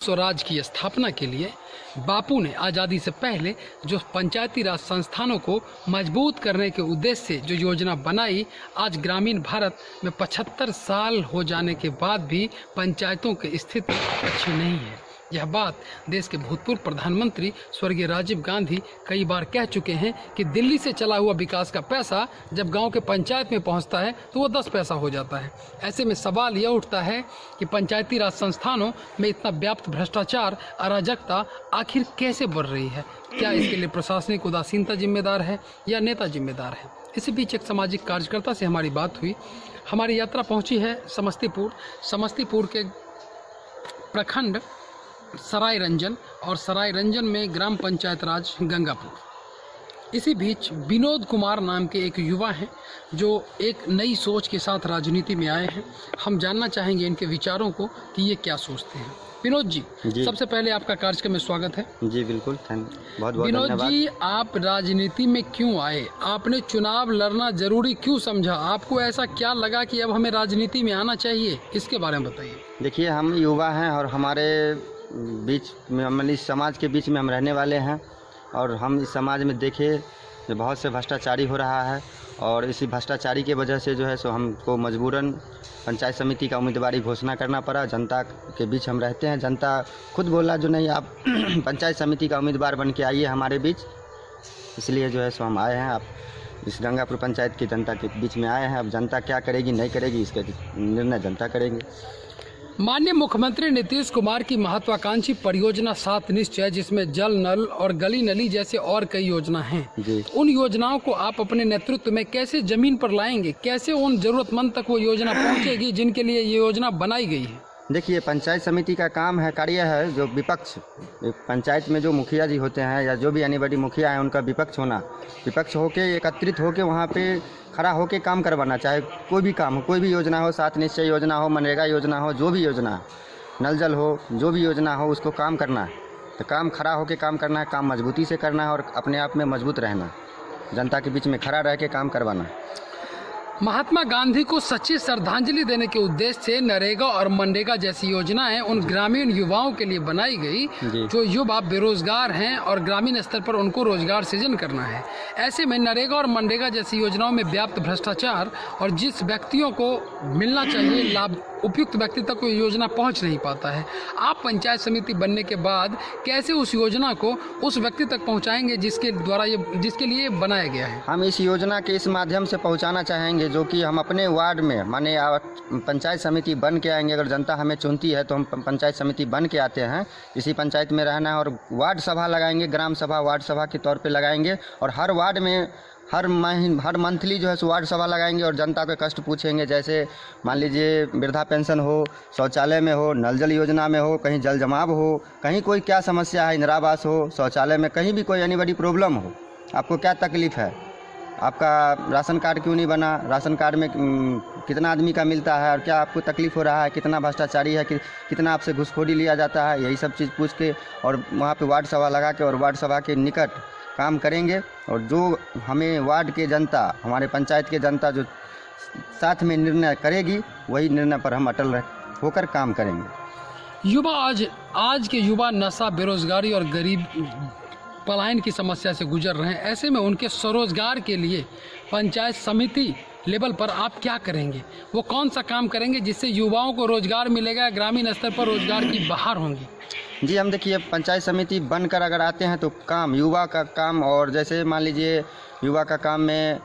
स्वराज की स्थापना के लिए बापू ने आज़ादी से पहले जो पंचायती राज संस्थानों को मजबूत करने के उद्देश्य से जो योजना बनाई, आज ग्रामीण भारत में 75 साल हो जाने के बाद भी पंचायतों की स्थिति अच्छी नहीं है। यह बात देश के भूतपूर्व प्रधानमंत्री स्वर्गीय राजीव गांधी कई बार कह चुके हैं कि दिल्ली से चला हुआ विकास का पैसा जब गांव के पंचायत में पहुंचता है तो वो 10 पैसा हो जाता है। ऐसे में सवाल यह उठता है कि पंचायती राज संस्थानों में इतना व्याप्त भ्रष्टाचार, अराजकता आखिर कैसे बढ़ रही है? क्या इसके लिए प्रशासनिक उदासीनता जिम्मेदार है या नेता जिम्मेदार है? इसी बीच एक सामाजिक कार्यकर्ता से हमारी बात हुई। हमारी यात्रा पहुँची है समस्तीपुर के प्रखंड सराय रंजन और सराय रंजन में ग्राम पंचायत राज गंगापुर। इसी बीच विनोद कुमार नाम के एक युवा हैं जो एक नई सोच के साथ राजनीति में आए हैं। हम जानना चाहेंगे इनके विचारों को कि ये क्या सोचते हैं। विनोद जी, सबसे पहले आपका कार्यक्रम में स्वागत है। जी बिल्कुल, बहुत विनोद जी, आप राजनीति में क्यों आए? आपने चुनाव लड़ना जरूरी क्यों समझा? आपको ऐसा क्या लगा कि अब हमें राजनीति में आना चाहिए? इसके बारे में बताइए। देखिए, हम युवा हैं और हमारे बीच में, मतलब इस समाज के बीच में हम रहने वाले हैं और हम इस समाज में देखे जो बहुत से भ्रष्टाचारी हो रहा है और इसी भ्रष्टाचारी की वजह से जो है सो हमको मजबूरन पंचायत समिति का उम्मीदवारी घोषणा करना पड़ा। जनता के बीच हम रहते हैं, जनता खुद बोला जो नहीं आप पंचायत समिति का उम्मीदवार बन के आइए हमारे बीच, इसलिए जो है सो हम आए हैं। आप इस गंगापुर पंचायत की जनता के बीच में आए हैं। अब जनता क्या करेगी नहीं करेगी इसका निर्णय जनता करेंगे। माननीय मुख्यमंत्री नीतीश कुमार की महत्वाकांक्षी परियोजना 7 निश्चय, जिसमें जल नल और गली नली जैसे और कई योजना हैं, उन योजनाओं को आप अपने नेतृत्व में कैसे जमीन पर लाएंगे? कैसे उन जरूरतमंद तक वो योजना पहुंचेगी जिनके लिए ये योजना बनाई गई है? देखिए, पंचायत समिति का काम है, कार्य है जो विपक्ष, पंचायत में जो मुखिया जी होते हैं या जो भी यानी बड़ी मुखिया है उनका विपक्ष होना, विपक्ष होके एकत्रित होके वहाँ पे खड़ा होके काम करवाना, चाहे कोई भी काम हो, कोई भी योजना हो, 7 निश्चय योजना हो, मनरेगा योजना हो, जो भी योजना है, नल जल हो, जो भी योजना हो उसको काम करना है। तो काम खड़ा होके काम करना है, काम मजबूती से करना है और अपने आप में मजबूत रहना, जनता के बीच में खड़ा रह के काम करवाना। महात्मा गांधी को सच्ची श्रद्धांजलि देने के उद्देश्य से नरेगा और मनरेगा जैसी योजनाएं उन ग्रामीण युवाओं के लिए बनाई गई जो युवा बेरोजगार हैं और ग्रामीण स्तर पर उनको रोजगार सृजन करना है। ऐसे में नरेगा और मनरेगा जैसी योजनाओं में व्याप्त भ्रष्टाचार और जिस व्यक्तियों को मिलना चाहिए लाभ, उपयुक्त व्यक्ति तक कोई योजना पहुंच नहीं पाता है। आप पंचायत समिति बनने के बाद कैसे उस योजना को उस व्यक्ति तक पहुंचाएंगे जिसके लिए बनाया गया है? हम इस योजना के इस माध्यम से पहुंचाना चाहेंगे जो कि हम अपने वार्ड में, माने पंचायत समिति बन के आएंगे। अगर जनता हमें चुनती है तो हम पंचायत समिति बन के आते हैं, इसी पंचायत में रहना है और वार्ड सभा लगाएंगे, ग्राम सभा वार्ड सभा के तौर पे लगाएंगे और हर वार्ड में हर मंथली जो है सो वार्ड सभा लगाएंगे और जनता के कष्ट पूछेंगे। जैसे मान लीजिए वृद्धा पेंशन हो, शौचालय में हो, नल जल योजना में हो, कहीं जल जमाव हो, कहीं कोई क्या समस्या है, इंदिरा आवास हो, शौचालय में कहीं भी कोई यानी बड़ी प्रॉब्लम हो, आपको क्या तकलीफ़ है, आपका राशन कार्ड क्यों नहीं बना, राशन कार्ड में कितना आदमी का मिलता है और क्या आपको तकलीफ़ हो रहा है, कितना भ्रष्टाचारी है, कितना आपसे घूसखोरी लिया जाता है, यही सब चीज़ पूछ के और वहाँ पे वार्ड सभा लगा के और वार्ड सभा के निकट काम करेंगे और जो हमें वार्ड के जनता, हमारे पंचायत के जनता जो साथ में निर्णय करेगी वही निर्णय पर हम अटल होकर काम करेंगे। युवा आज के युवा नशा, बेरोजगारी और गरीब पलायन की समस्या से गुजर रहे हैं। ऐसे में उनके स्वरोजगार के लिए पंचायत समिति लेवल पर आप क्या करेंगे? वो कौन सा काम करेंगे जिससे युवाओं को रोजगार मिलेगा, ग्रामीण स्तर पर रोजगार की बहार होंगी? जी, हम देखिए पंचायत समिति बनकर अगर आते हैं तो काम, युवा का काम, और जैसे मान लीजिए युवा का काम में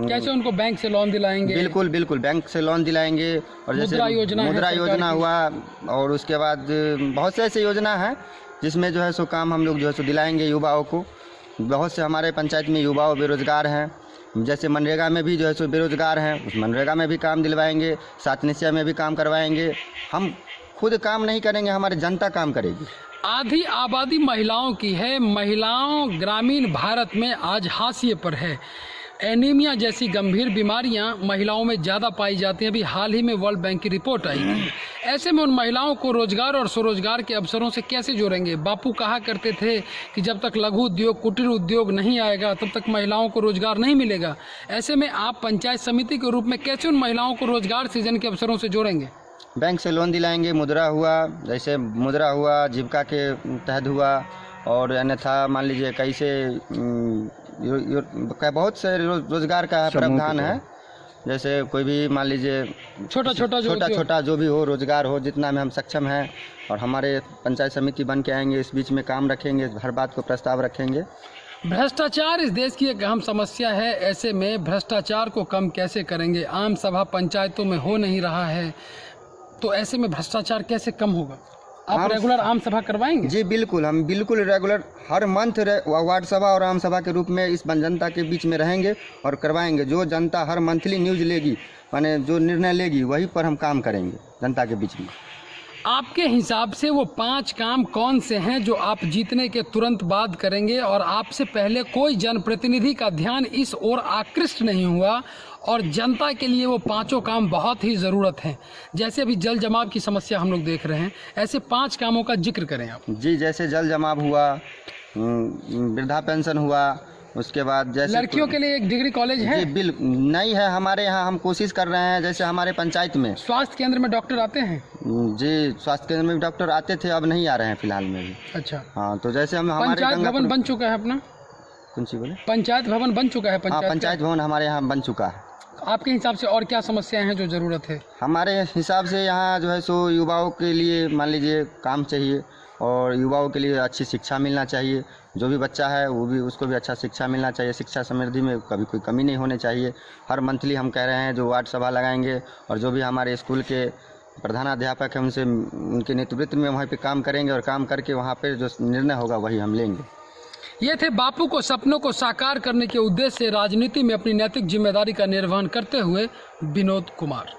कैसे उनको बैंक से लोन दिलाएंगे? बिल्कुल बिल्कुल, बैंक से लोन दिलाएंगे और जैसे मुद्रा योजना हुआ और उसके बाद बहुत से ऐसे योजना है जिसमें जो है सो काम हम लोग जो है सो दिलाएंगे युवाओं को। बहुत से हमारे पंचायत में युवा बेरोजगार हैं, जैसे मनरेगा में भी जो है सो बेरोजगार हैं, उस मनरेगा में भी काम दिलवाएंगे, 7 निश्चय में भी काम करवाएंगे। हम खुद काम नहीं करेंगे, हमारी जनता काम करेगी। आधी आबादी महिलाओं की है। महिलाओं ग्रामीण भारत में आज हाशिए पर है। एनीमिया जैसी गंभीर बीमारियां महिलाओं में ज़्यादा पाई जाती हैं। अभी हाल ही में वर्ल्ड बैंक की रिपोर्ट आई थी। ऐसे में उन महिलाओं को रोजगार और स्वरोजगार के अवसरों से कैसे जोड़ेंगे? बापू कहा करते थे कि जब तक लघु उद्योग, कुटीर उद्योग नहीं आएगा तब तक महिलाओं को रोजगार नहीं मिलेगा। ऐसे में आप पंचायत समिति के रूप में कैसे उन महिलाओं को रोजगार सृजन के अवसरों से जोड़ेंगे? बैंक से लोन दिलाएंगे, मुद्रा हुआ, जैसे मुद्रा हुआ जीविका के तहत हुआ, और अन्यथा मान लीजिए कैसे बहुत से रोजगार का प्रावधान है। जैसे कोई भी मान लीजिए छोटा जो भी हो, रोजगार हो, जितना में हम सक्षम हैं, और हमारे पंचायत समिति बन के आएंगे, इस बीच में काम रखेंगे, हर बात को प्रस्ताव रखेंगे। भ्रष्टाचार इस देश की एक अहम समस्या है। ऐसे में भ्रष्टाचार को कम कैसे करेंगे? आम सभा पंचायतों में हो नहीं रहा है, तो ऐसे में भ्रष्टाचार कैसे कम होगा? आप रेगुलर आम सभा करवाएंगे? जी बिल्कुल, हम बिल्कुल रेगुलर हर मंथ वार्ड सभा और आम सभा के रूप में इस जनता के बीच में रहेंगे और करवाएंगे। जो जनता हर मंथली न्यूज़ लेगी, माने जो निर्णय लेगी, वही पर हम काम करेंगे जनता के बीच में। आपके हिसाब से वो 5 काम कौन से हैं जो आप जीतने के तुरंत बाद करेंगे और आपसे पहले कोई जनप्रतिनिधि का ध्यान इस ओर आकृष्ट नहीं हुआ, और जनता के लिए वो 5 काम बहुत ही ज़रूरत हैं? जैसे अभी जल जमाव की समस्या हम लोग देख रहे हैं, ऐसे 5 कामों का जिक्र करें आप। जी, जैसे जल जमाव हुआ, वृद्धा पेंशन हुआ, उसके बाद जैसे लड़कियों के लिए एक डिग्री कॉलेज है? जी बिल्कुल नहीं है हमारे यहाँ, हम कोशिश कर रहे हैं। जैसे हमारे पंचायत में स्वास्थ्य केंद्र में डॉक्टर आते हैं? जी, स्वास्थ्य केंद्र में भी डॉक्टर आते थे, अब नहीं आ रहे हैं फिलहाल में भी। अच्छा, हाँ, तो जैसे हम हमारे पंचायत भवन बन चुका है अपना? कौन सी बोले? पंचायत भवन बन चुका है? पंचायत भवन हमारे यहाँ बन चुका है। आपके हिसाब से और क्या समस्याएं हैं जो ज़रूरत है? हमारे हिसाब से यहाँ जो है सो युवाओं के लिए मान लीजिए काम चाहिए, और युवाओं के लिए अच्छी शिक्षा मिलना चाहिए। जो भी बच्चा है वो भी, उसको भी अच्छा शिक्षा मिलना चाहिए। शिक्षा समृद्धि में कभी कोई कमी नहीं होनी चाहिए। हर मंथली हम कह रहे हैं जो वार्ड सभा लगाएंगे, और जो भी हमारे स्कूल के प्रधानाध्यापक हैं उनसे, उनके नेतृत्व में वहाँ पे काम करेंगे, और काम करके वहाँ पे जो निर्णय होगा वही हम लेंगे। ये थे बापू को सपनों को साकार करने के उद्देश्य से राजनीति में अपनी नैतिक जिम्मेदारी का निर्वहन करते हुए विनोद कुमार।